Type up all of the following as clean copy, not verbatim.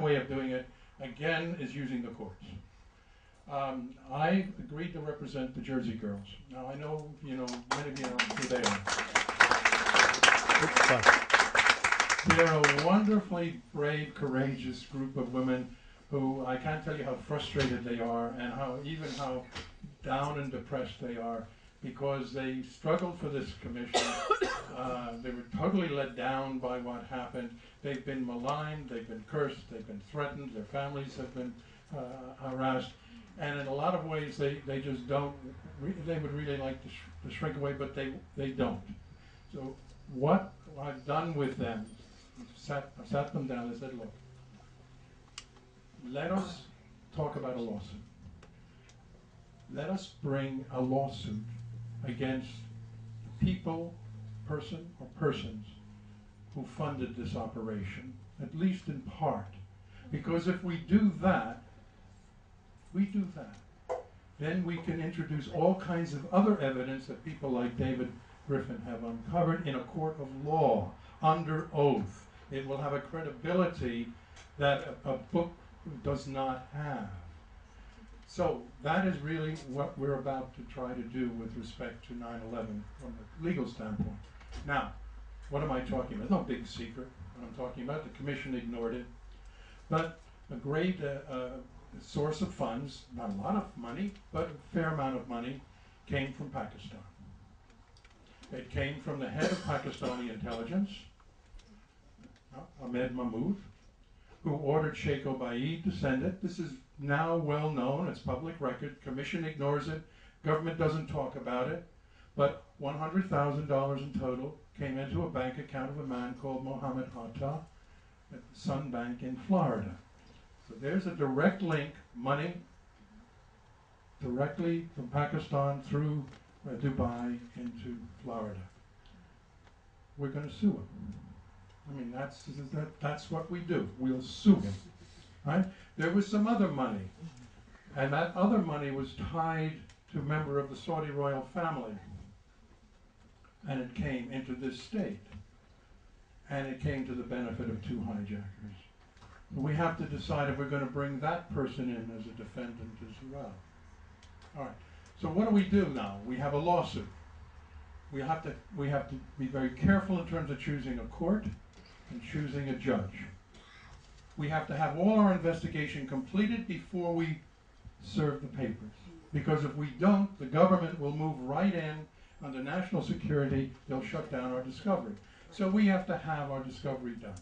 way of doing it, again, is using the courts. I agreed to represent the Jersey girls. Now, I know, many of you know who they are. They're a wonderfully brave, courageous group of women who I can't tell you how frustrated they are and how down and depressed they are because they struggled for this commission. They were totally let down by what happened. They've been maligned, they've been cursed, they've been threatened, their families have been harassed. And in a lot of ways, they just don't, they would really like to shrink away, but they don't. So what I've done with them, I sat them down and said, look, let us talk about a lawsuit. Let us bring a lawsuit against people, person or persons who funded this operation, at least in part. Because if we do that, then we can introduce all kinds of other evidence that people like David Griffin have uncovered in a court of law, under oath. It will have a credibility that a book does not have. So that is really what we're about to try to do with respect to 9/11 from a legal standpoint. Now, what am I talking about? No big secret what I'm talking about. The commission ignored it. But a great source of funds, not a lot of money, but a fair amount of money, came from Pakistan. It came from the head of Pakistani intelligence, Ahmed Mahmoud, who ordered Sheikh Obaid to send it. This is now well known, it's public record. Commission ignores it, government doesn't talk about it, but $100,000 in total came into a bank account of a man called Mohammad Atta at the Sun Bank in Florida. So there's a direct link, money directly from Pakistan through Dubai into Florida. We're going to sue him. I mean, that's what we do. We'll sue him, right? There was some other money, and that other money was tied to a member of the Saudi royal family, and it came into this state, and it came to the benefit of two hijackers. We have to decide if we're going to bring that person in as a defendant as well. All right. So what do we do now? We have a lawsuit. We have to be very careful in terms of choosing a court and choosing a judge. We have to have all our investigation completed before we serve the papers. Because if we don't, the government will move right in under national security. They'll shut down our discovery. So we have to have our discovery done.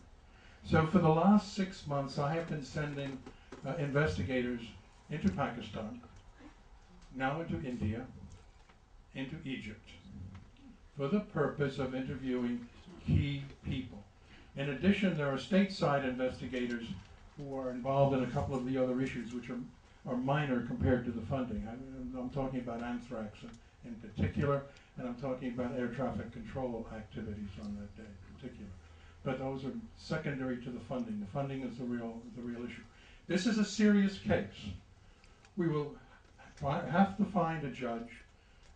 So for the last 6 months, I have been sending investigators into Pakistan, now into India, into Egypt, for the purpose of interviewing key people. In addition, there are stateside investigators who are involved in a couple of the other issues, which are minor compared to the funding. I'm talking about anthrax in particular, and I'm talking about air traffic control activities on that day in particular. But those are secondary to the funding. The funding is the real issue. This is a serious case. We will have to find a judge,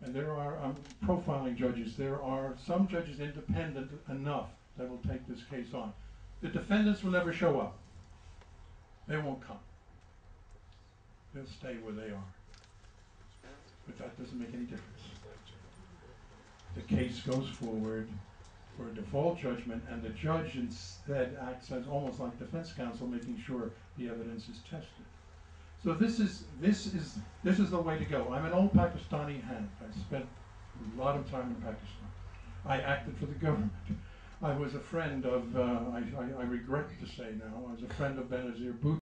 and there are profiling judges. There are some judges independent enough that will take this case on. The defendants will never show up. They won't come. They'll stay where they are. But that doesn't make any difference. The case goes forward for a default judgment, and the judge instead acts as almost like defense counsel, making sure the evidence is tested. So this is the way to go. I'm an old Pakistani hand. I spent a lot of time in Pakistan. I acted for the government. I was a friend of, I regret to say now, I was a friend of Benazir Bhutto.